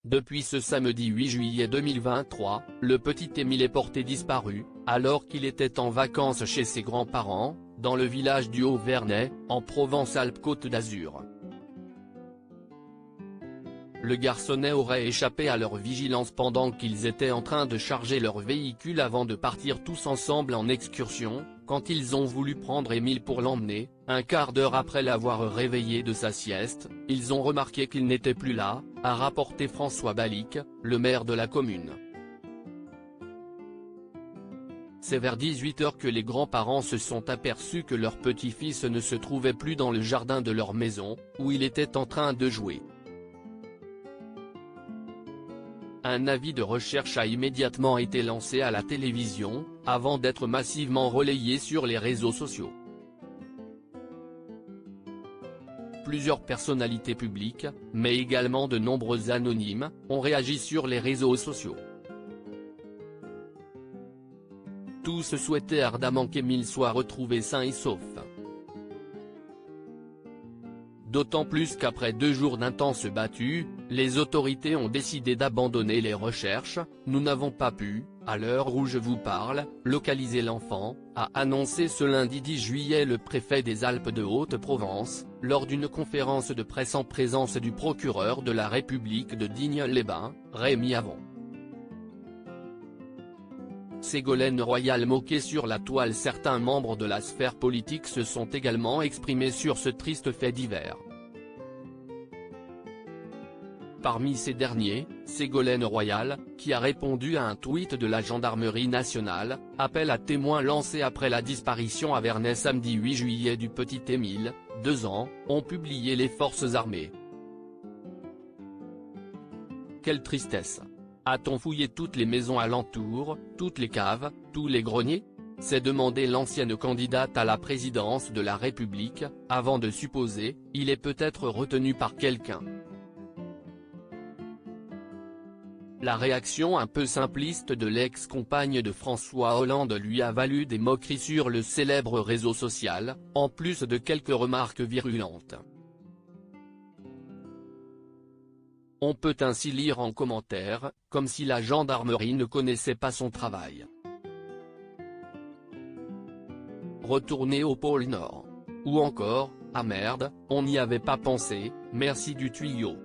Depuis ce samedi 8 juillet 2023, le petit Émile est porté disparu, alors qu'il était en vacances chez ses grands-parents, dans le village du Haut-Vernay, en Provence-Alpes-Côte d'Azur. Le garçonnet aurait échappé à leur vigilance pendant qu'ils étaient en train de charger leur véhicule avant de partir tous ensemble en excursion, quand ils ont voulu prendre Émile pour l'emmener, un quart d'heure après l'avoir réveillé de sa sieste, ils ont remarqué qu'il n'était plus là, a rapporté François Balic, le maire de la commune. C'est vers 18 h que les grands-parents se sont aperçus que leur petit-fils ne se trouvait plus dans le jardin de leur maison, où il était en train de jouer. Un avis de recherche a immédiatement été lancé à la télévision, avant d'être massivement relayé sur les réseaux sociaux. Plusieurs personnalités publiques, mais également de nombreux anonymes, ont réagi sur les réseaux sociaux. Tous souhaitaient ardemment qu'Émile soit retrouvé sain et sauf. D'autant plus qu'après 2 jours d'intenses battues, les autorités ont décidé d'abandonner les recherches. Nous n'avons pas pu, à l'heure où je vous parle, localiser l'enfant, a annoncé ce lundi 10 juillet le préfet des Alpes de Haute-Provence, lors d'une conférence de presse en présence du procureur de la République de Digne-les-Bains, Rémi Avon. Ségolène Royal moquée sur la toile. Certains membres de la sphère politique se sont également exprimés sur ce triste fait divers. Parmi ces derniers, Ségolène Royal, qui a répondu à un tweet de la gendarmerie nationale, appel à témoins lancé après la disparition à Vernay samedi 8 juillet du petit Émile, 2 ans, ont publié les forces armées. Quelle tristesse! A-t-on fouillé toutes les maisons alentour, toutes les caves, tous les greniers? S'est demandé l'ancienne candidate à la présidence de la République, avant de supposer, il est peut-être retenu par quelqu'un. La réaction un peu simpliste de l'ex-compagne de François Hollande lui a valu des moqueries sur le célèbre réseau social, en plus de quelques remarques virulentes. On peut ainsi lire en commentaire, comme si la gendarmerie ne connaissait pas son travail. Retourner au pôle Nord. Ou encore, ah merde, on n'y avait pas pensé, merci du tuyau.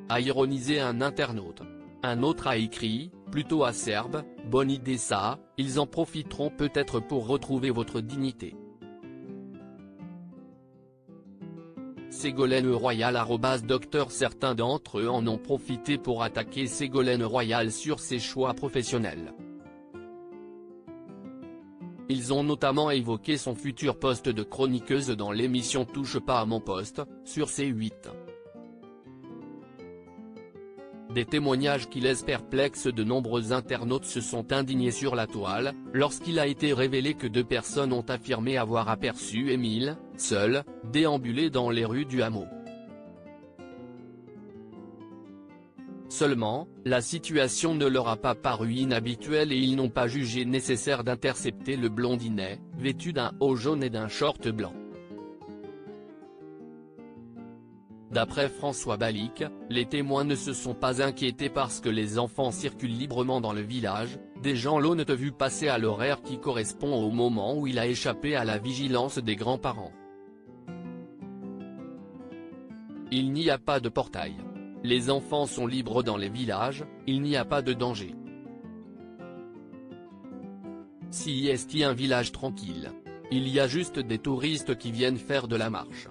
A ironisé un internaute. Un autre a écrit, plutôt acerbe, bonne idée ça, ils en profiteront peut-être pour retrouver votre dignité. Ségolène Royal @docteur. Certains d'entre eux en ont profité pour attaquer Ségolène Royal sur ses choix professionnels. Ils ont notamment évoqué son futur poste de chroniqueuse dans l'émission Touche pas à mon poste, sur C8. Des témoignages qui laissent perplexes. De nombreux internautes se sont indignés sur la toile, lorsqu'il a été révélé que 2 personnes ont affirmé avoir aperçu Émile, seul, déambuler dans les rues du hameau. Seulement, la situation ne leur a pas paru inhabituelle et ils n'ont pas jugé nécessaire d'intercepter le blondinet, vêtu d'un haut jaune et d'un short blanc. D'après François Balic, les témoins ne se sont pas inquiétés parce que les enfants circulent librement dans le village, des gens l'ont vu passer à l'horaire qui correspond au moment où il a échappé à la vigilance des grands-parents. Il n'y a pas de portail. Les enfants sont libres dans les villages, il n'y a pas de danger. Si est un village tranquille. Il y a juste des touristes qui viennent faire de la marche.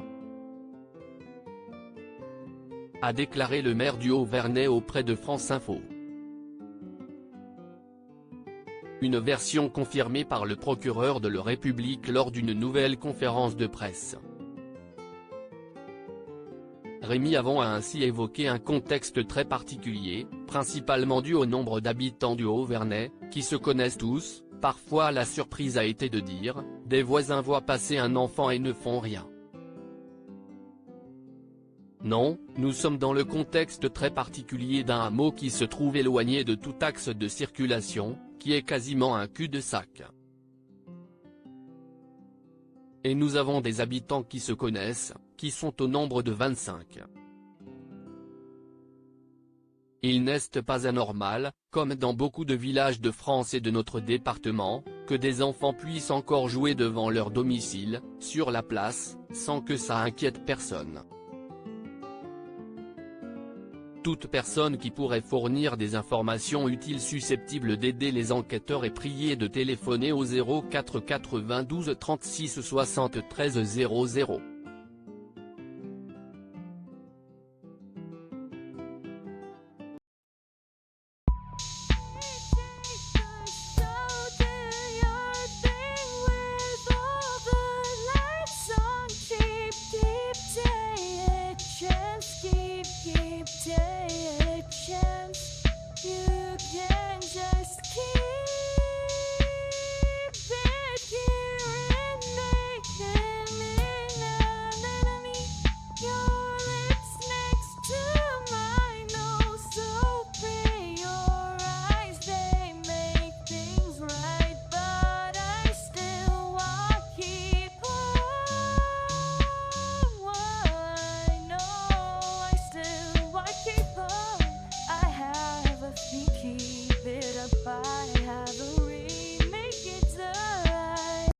A déclaré le maire du Haut-Vernay auprès de France Info. Une version confirmée par le procureur de la République lors d'une nouvelle conférence de presse. Rémi Avon a ainsi évoqué un contexte très particulier, principalement dû au nombre d'habitants du Haut-Vernay, qui se connaissent tous. Parfois la surprise a été de dire, des voisins voient passer un enfant et ne font rien. Non, nous sommes dans le contexte très particulier d'un hameau qui se trouve éloigné de tout axe de circulation, qui est quasiment un cul-de-sac. Et nous avons des habitants qui se connaissent, qui sont au nombre de 25. Il n'est pas anormal, comme dans beaucoup de villages de France et de notre département, que des enfants puissent encore jouer devant leur domicile, sur la place, sans que ça inquiète personne. Toute personne qui pourrait fournir des informations utiles susceptibles d'aider les enquêteurs est priée de téléphoner au 04 92 36 73 00.